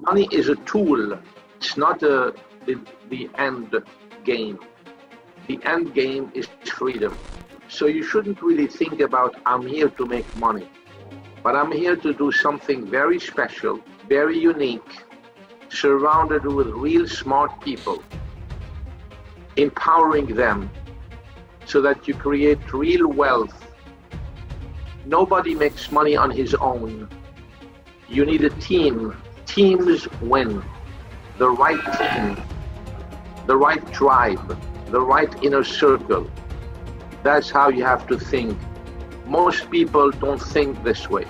Money is a tool. It's not the end game. The end game is freedom. So you shouldn't really think about, I'm here to make money, but I'm here to do something very special, very unique, surrounded with real smart people, empowering them so that you create real wealth. Nobody makes money on his own. You need a team. Teams win. The right team, the right tribe, the right inner circle. That's how you have to think. Most people don't think this way.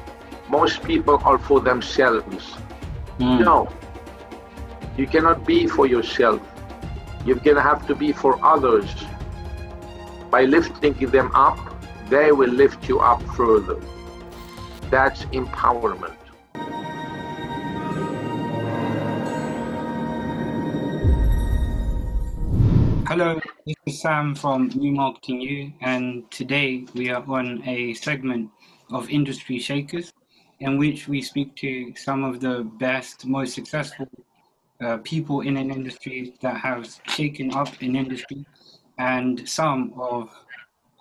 Most people are for themselves. No, you cannot be for yourself. You're gonna have to be for others. By lifting them up, they will lift you up further. That's empowerment. Hello, this is Sam from NewMarketingU, and today we are on a segment of Industry Shakers in which we speak to some of the best, most successful people in an industry that have shaken up an industry, and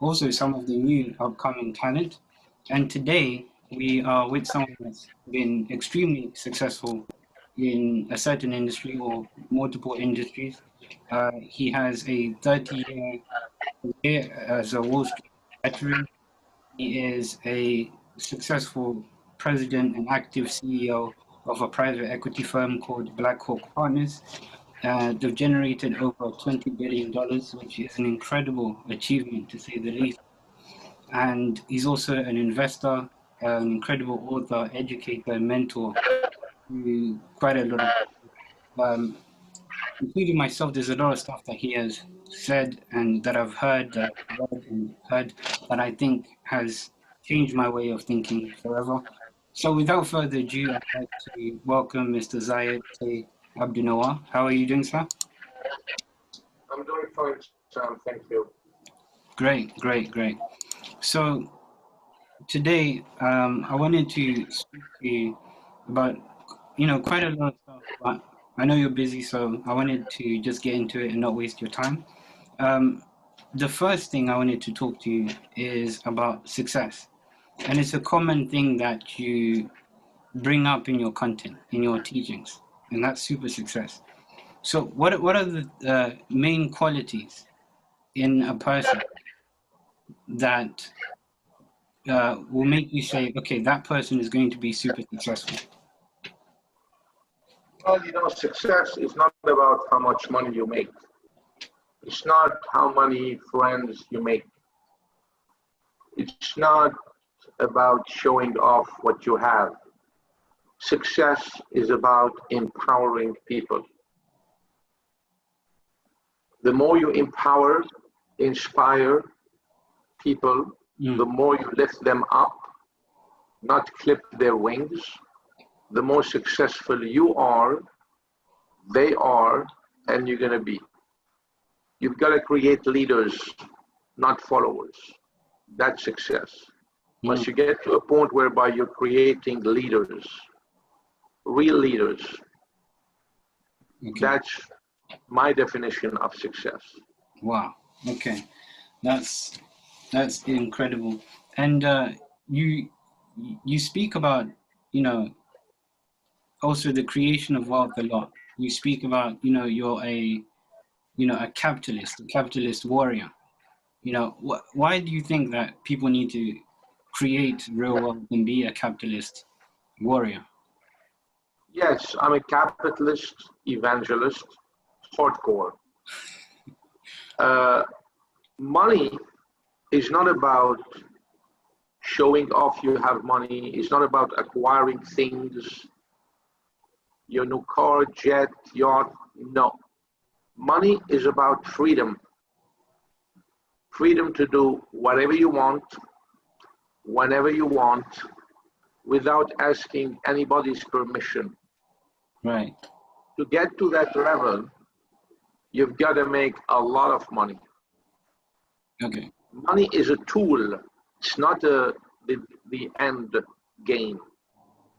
also some of the new upcoming talent. And today we are with someone that's been extremely successful in a certain industry or multiple industries. He has a 30-year career as a Wall Street veteran. He is a successful president and active CEO of a private equity firm called Blackhawk Partners. They've generated over $20 billion, which is an incredible achievement to say the least. And he's also an investor, an incredible author, educator, and mentor to quite a lot of including myself. There's a lot of stuff that he has said and that I've heard, that I think has changed my way of thinking forever. So without further ado, I'd like to welcome Mr. Ziad K Abdelnour. How are you doing, sir? I'm doing fine, Sam. Thank you. Great. So today, I wanted to speak to you about, quite a lot of stuff, but I know you're busy, so I wanted to just get into it and not waste your time. The first thing I wanted to talk to you is about success. And it's a common thing that you bring up in your content, in your teachings, and that's super success. So what are the main qualities in a person that will make you say, okay, that person is going to be super successful? Well, success is not about how much money you make. It's not how many friends you make. It's not about showing off what you have. Success is about empowering people. The more you empower, inspire people, the more you lift them up, not clip their wings. The more successful you are, they are, and you're going to be. You've got to create leaders, not followers. That's success. Once you get to a point whereby you're creating leaders, real leaders, that's my definition of success. Wow. Okay. That's incredible. And you speak about, also the creation of wealth a lot. You speak about, you're a capitalist warrior. Why do you think that people need to create real wealth and be a capitalist warrior? Yes, I'm a capitalist evangelist, hardcore. Money is not about showing off you have money. It's not about acquiring things, your new car, jet, yacht. No. Money is about freedom. Freedom to do whatever you want, whenever you want, without asking anybody's permission. Right. To get to that level, you've got to make a lot of money. Okay. Money is a tool. It's not the end game.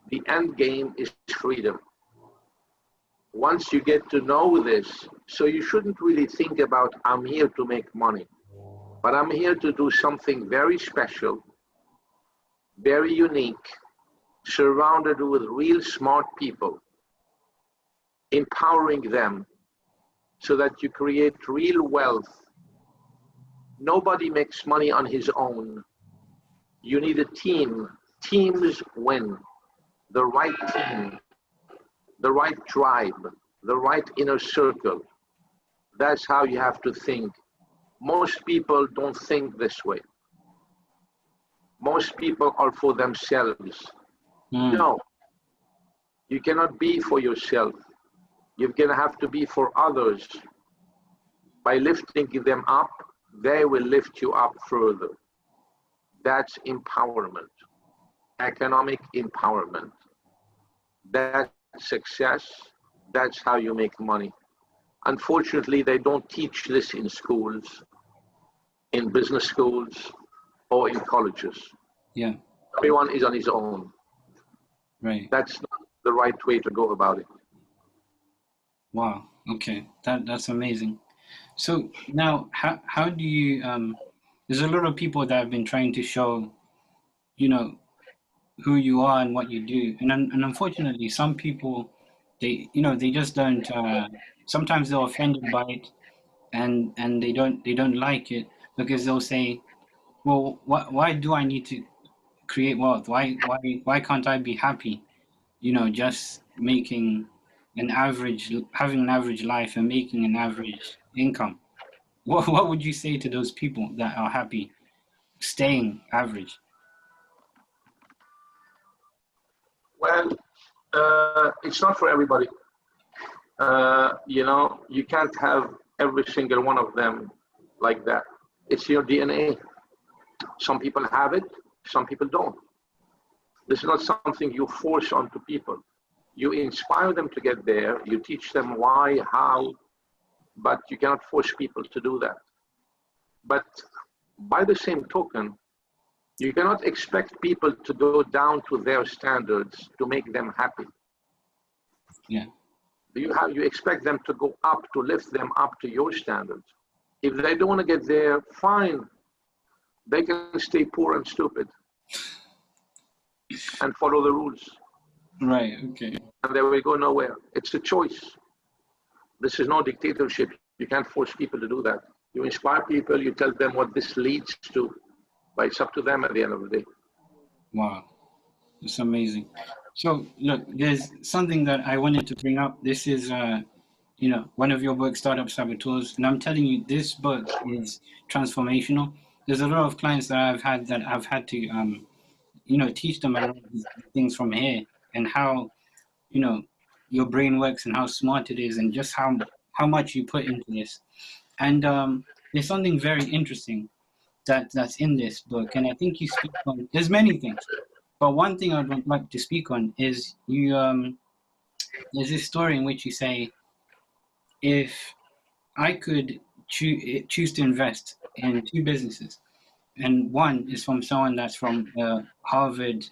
The end game is freedom. Once you get to know this, so you shouldn't really think about, I'm here to make money, but I'm here to do something very special, very unique, surrounded with real smart people, empowering them so that you create real wealth. Nobody makes money on his own. You need a team. Teams win. The right team, the right tribe, the right inner circle. That's how you have to think. Most people don't think this way. Most people are for themselves. No, you cannot be for yourself. You're gonna have to be for others. By lifting them up, they will lift you up further. That's empowerment, economic empowerment. That's success. That's how you make money. Unfortunately, they don't teach this in schools, in business schools, or in colleges. Yeah. Everyone is on his own. Right. That's not the right way to go about it. Wow. Okay. That's amazing. So now, how do you? There's a lot of people that have been trying to show, you know, who you are and what you do, and unfortunately, some people, they just don't. Sometimes they're offended by it, and they don't like it because they'll say, well, why do I need to create wealth? Why can't I be happy? Just making having an average life and making an average income. What would you say to those people that are happy staying average? Well, it's not for everybody. You can't have every single one of them like that. It's your DNA. Some people have it, some people don't. This is not something you force onto people. You inspire them to get there, you teach them why, how, but you cannot force people to do that. But by the same token, you cannot expect people to go down to their standards to make them happy. Yeah. You expect them to go up, to lift them up to your standards. If they don't want to get there, fine. They can stay poor and stupid and follow the rules. Right. Okay. And they will go nowhere. It's a choice. This is no dictatorship. You can't force people to do that. You inspire people, you tell them what this leads to, but it's up to them at the end of the day. Wow. That's amazing. So look, there's something that I wanted to bring up. This is one of your books, Startup Saboteurs, and I'm telling you, this book is transformational. There's a lot of clients that I've had to teach them a lot of these things from here, and how your brain works and how smart it is, and just how much you put into this. And there's something very interesting that's in this book, and I think you speak on. There's many things, but one thing I'd like to speak on is there's this story in which you say, if I could choose to invest in two businesses, and one is from someone that's from Harvard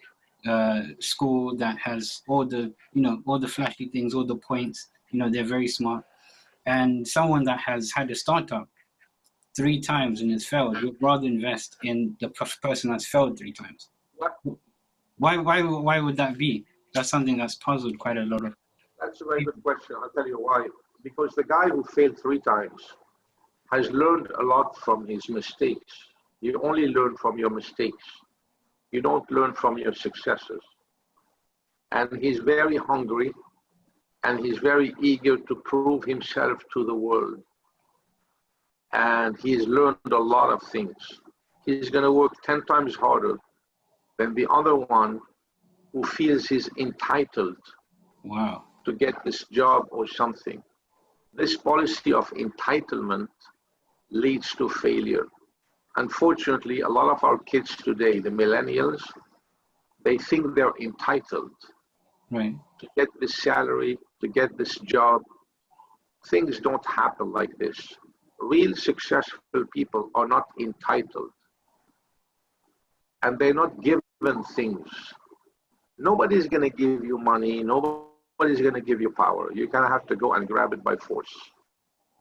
school that has all the flashy things, all the points, they're very smart, and someone that has had a startup 3 times and has failed, you'd rather invest in the person that's failed 3 times. What? Why would that be? That's something that's puzzled quite a lot of. That's a very good question. I'll tell you why. Because the guy who failed 3 times has learned a lot from his mistakes. You only learn from your mistakes. You don't learn from your successes. And he's very hungry, and he's very eager to prove himself to the world. And he's learned a lot of things. He's going to work 10 times harder than the other one who feels he's entitled Wow. to get this job or something. This policy of entitlement leads to failure. Unfortunately, a lot of our kids today, the millennials, they think they're entitled to get this salary, to get this job. Things don't happen like this. Real successful people are not entitled. And they're not given things. Nobody's going to give you money. Nobody Nobody's going to give you power. You're going to have to go and grab it by force.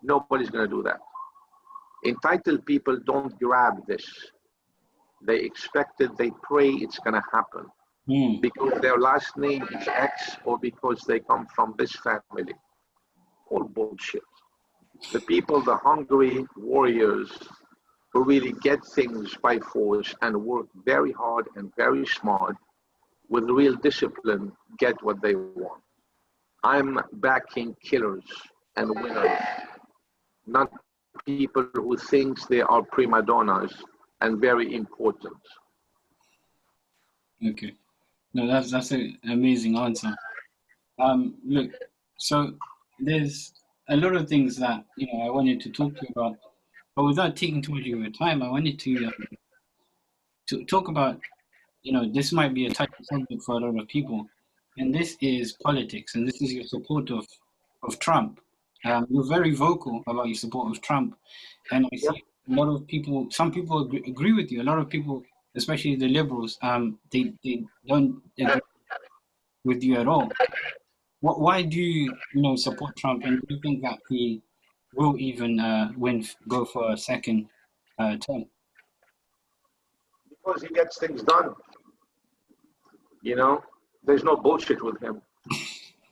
Nobody's going to do that. Entitled people don't grab this. They expect it, they pray it's going to happen. Because their last name is X or because they come from this family. All bullshit. The people, the hungry warriors who really get things by force and work very hard and very smart with real discipline, get what they want. I'm backing killers and winners, not people who think they are prima donnas and very important. Okay. No, that's an amazing answer. Look, so there's a lot of things that I wanted to talk to you about, but without taking too much of your time, I wanted to talk about this might be a touchy subject for a lot of people, and this is politics, and this is your support of Trump. You're very vocal about your support of Trump, and I see a lot of people. Some people agree with you. A lot of people, especially the liberals, they don't agree with you at all. Why do you support Trump, and do you think that he will even go for a second term? Because he gets things done. There's no bullshit with him.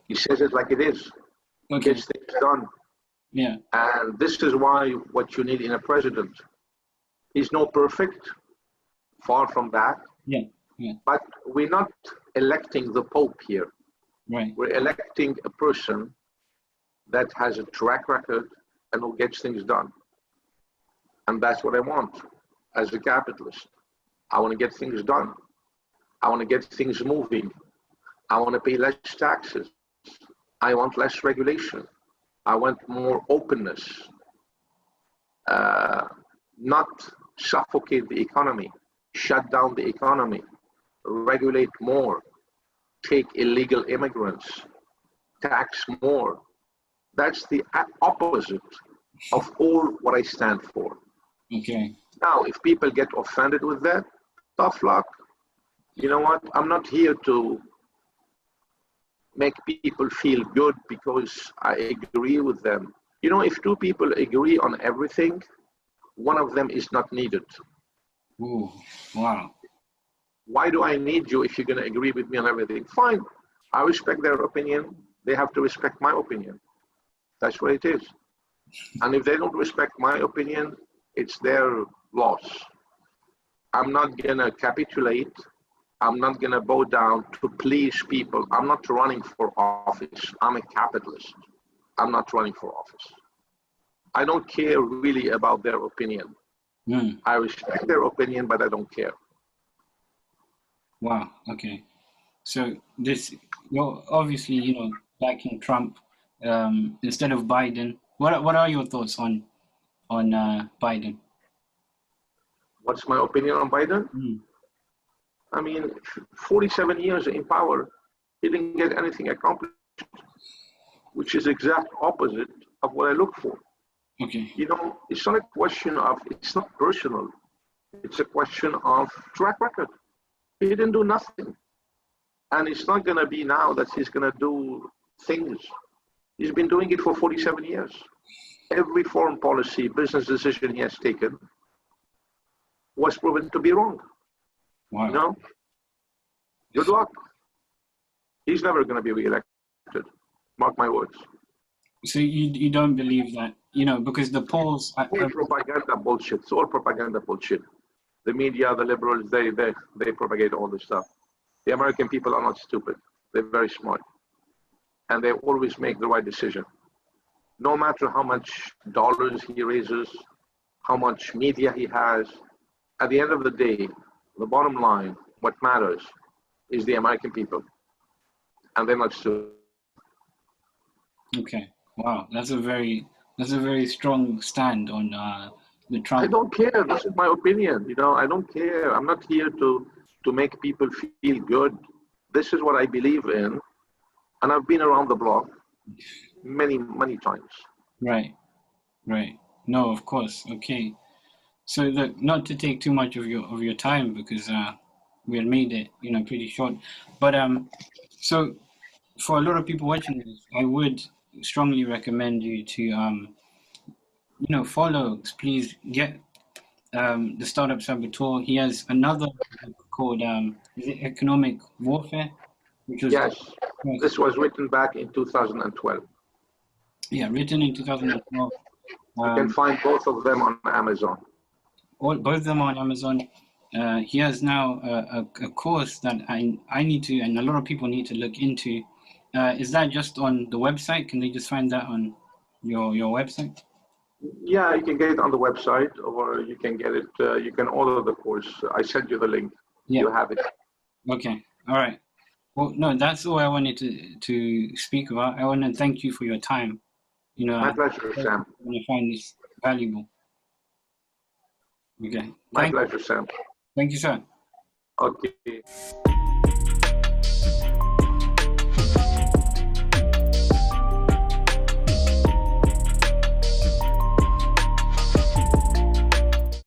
He says it like it is. He gets things done. Yeah. And this is why what you need in a president. He's not perfect, far from that. Yeah. Yeah. But we're not electing the Pope here. Right. We're electing a person that has a track record and who gets things done. And that's what I want as a capitalist. I want to get things done. I want to get things moving. I want to pay less taxes. I want less regulation. I want more openness. Not suffocate the economy, shut down the economy, regulate more, take illegal immigrants, tax more. That's the opposite of all what I stand for. Okay. Now, if people get offended with that, tough luck. You know what? I'm not here to make people feel good because I agree with them. If two people agree on everything, one of them is not needed. Ooh, wow. Why do I need you if you're going to agree with me on everything? Fine. I respect their opinion. They have to respect my opinion. That's what it is. And if they don't respect my opinion, it's their loss. I'm not going to capitulate. I'm not going to bow down to please people. I'm not running for office. I'm a capitalist. I'm not running for office. I don't care really about their opinion. I respect their opinion, but I don't care. Wow. Okay. So you're obviously, backing Trump instead of Biden. What are your thoughts on Biden? What's my opinion on Biden? 47 years in power, he didn't get anything accomplished, which is exact opposite of what I look for. Okay. It's not a question of, it's not personal. It's a question of track record. He didn't do nothing. And it's not going to be now that he's going to do things. He's been doing it for 47 years. Every foreign policy, business decision he has taken was proven to be wrong. Wow. Good luck. He's never going to be reelected. Mark my words. So you don't believe that, because the polls... All propaganda bullshit. It's all propaganda bullshit. The media, the liberals, they propagate all this stuff. The American people are not stupid. They're very smart. And they always make the right decision. No matter how much dollars he raises, how much media he has, at the end of the day, the bottom line, what matters is the American people. And they're not stupid. Okay. Wow. That's a very strong stand on the Trump. I don't care. This is my opinion. I don't care. I'm not here to make people feel good. This is what I believe in. And I've been around the block many, many times. Right. No, of course. Okay. So look, not to take too much of your time because we had made it, pretty short. But so for a lot of people watching this, I would strongly recommend you to follow. Please get the Startup Saboteur. He has another book called is it Economic Warfare, which was Yes, this was written back in 2012. written in 2012. You can find both of them on Amazon. Both of them are on Amazon. He has now a course that I need to, and a lot of people need to look into. Is that just on the website? Can they just find that on your website? Yeah, you can get it on the website, or you can get it. You can order the course. I sent you the link. Yeah. You have it. Okay. All right. Well, no, that's all I wanted to speak about. I want to thank you for your time. My pleasure, Sam. I'm going to find this valuable. Okay. My pleasure, Sam. Thank you, sir. Okay.